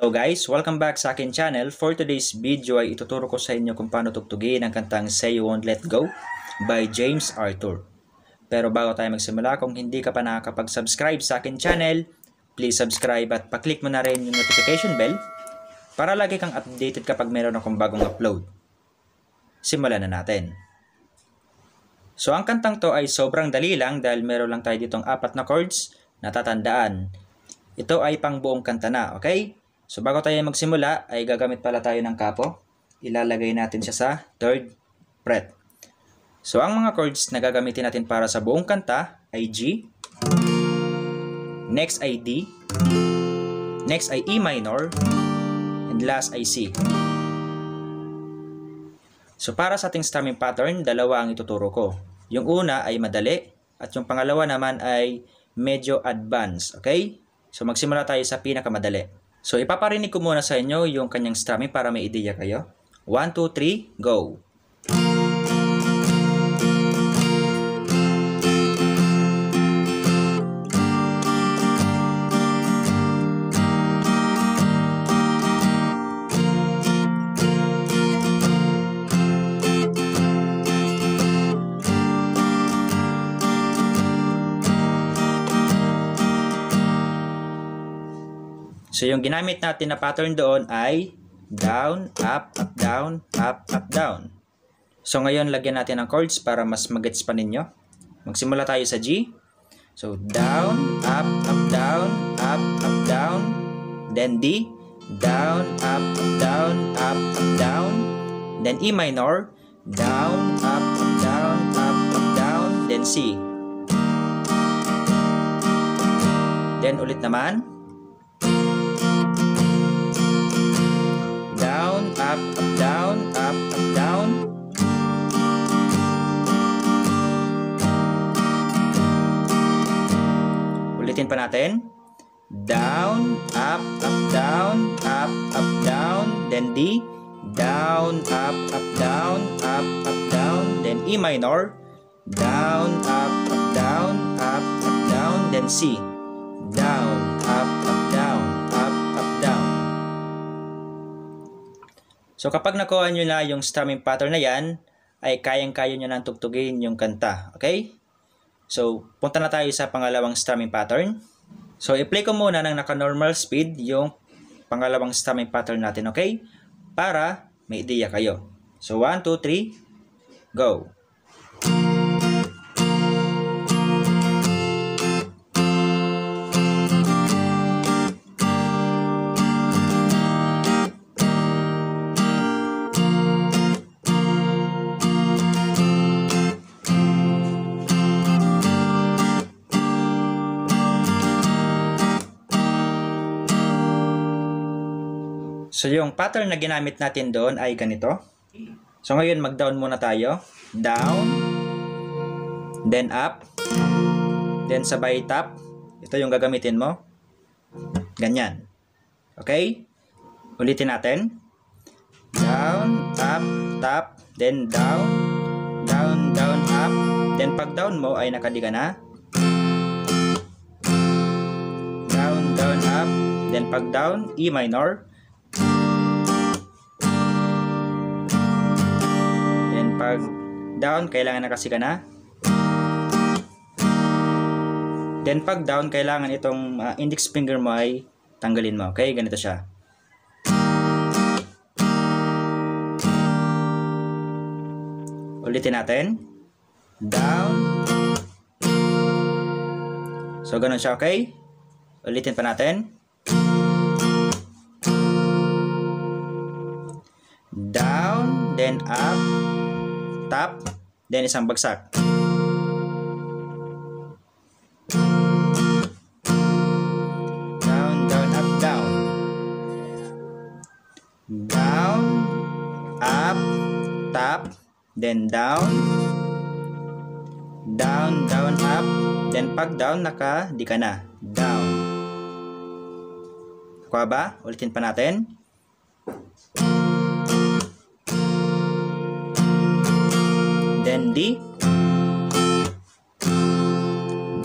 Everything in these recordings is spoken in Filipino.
Hello guys, welcome back sa akin channel. For today's video ay ituturo ko sa inyo kung paano tugtugin ang kantang Say You Won't Let Go by James Arthur. Pero bago tayo magsimula, kung hindi ka pa nakakapag-subscribe sa akin channel, please subscribe at paklik mo na rin yung notification bell para lagi kang updated kapag meron akong bagong upload. Simulan na natin. So ang kantang to ay sobrang dali lang dahil meron lang tayo ditong 4 na chords na tatandaan. Ito ay pang buong kanta na, okay? So bago tayo magsimula ay gagamit pala tayo ng kapo. Ilalagay natin siya sa 3rd fret. So ang mga chords na gagamitin natin para sa buong kanta ay G, next ay D, next ay E minor, and last ay C. So para sa ating strumming pattern, dalawa ang ituturo ko. Yung una ay madali at yung pangalawa naman ay medyo advanced, okay? So magsimula tayo sa pinakamadali. So ipaparinig ko muna sa inyo yung kanyang strumming para may ideya kayo. 1, 2, 3, go! So yung ginamit natin na pattern doon ay down, up, up, down, up, up, down. So ngayon lagyan natin ng chords para mas magets pa ninyo. Magsimula tayo sa G. So down, up, up, down, up, up, down. Then D, down, up, up, down, up, up, down. Then E minor, down, up, up, down, up, up, down. Then C. Then ulit naman. Up, up, down, up, up, down. Ulitin pa natin. Down, up, up, down, up, up, down. Then D. Down, up, up, down, up, up, down. Then E minor. Down, up, up, down, up, up, down. Then C. Down, up, up, down, up, up, down. So kapag nakuha nyo na yung strumming pattern na yan, ay kayang-kaya nyo nang tugtugin yung kanta. Okay? So punta na tayo sa pangalawang strumming pattern. So i-play ko muna ng naka-normal speed yung pangalawang strumming pattern natin. Okay? Para may ideya kayo. So 1, 2, 3, go! So yung pattern na ginamit natin doon ay ganito. So ngayon mag-down muna tayo. Down, then up, then sabay tap. Ito yung gagamitin mo. Ganyan. Okay? Ulitin natin. Down, up, tap, then down, down, down, up. Then pag down mo ay nakadi ka na. Down, down, up. Then pag down, E minor. Pag down, kailangan nakasi ka na. Then pag down, kailangan itong index finger mo ay tanggalin mo. Okay? Ganito siya. Ulitin natin. Down. So, ganun siya. Okay? Ulitin pa natin. Down, then up. Tap, then isang bagsak. Down, down, up, down. Down, up, tap, then down. Down, down, up. Then pag down, di ka na. Down. Nakuha ba? Ulitin pa natin. Then D,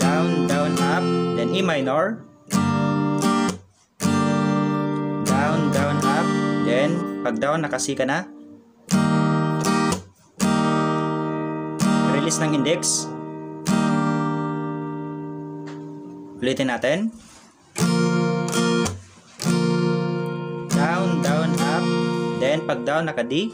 down, down, up, then E minor, down, Pag down, naka-C ka na. Release ng index. Ulitin natin. Down, down, up. Then, pag down, naka-D.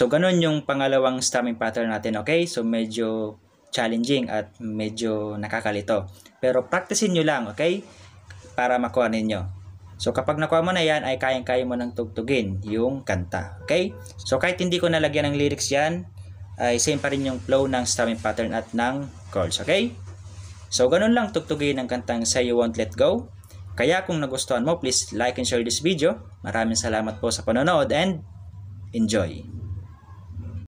So, ganun yung pangalawang strumming pattern natin, okay? So, medyo challenging at medyo nakakalito. Pero, practicein nyo lang, okay? Para makuha ninyo. So, kapag nakuha mo na yan, ay kayang-kaya mo nang tugtugin yung kanta, okay? So, kahit hindi ko nalagyan ng lyrics yan, ay same pa rin yung flow ng strumming pattern at ng chords, okay? So, ganun lang tugtugin ang kantang Say You Won't Let Go. Kaya kung nagustuhan mo, please like and share this video. Maraming salamat po sa panonood and enjoy!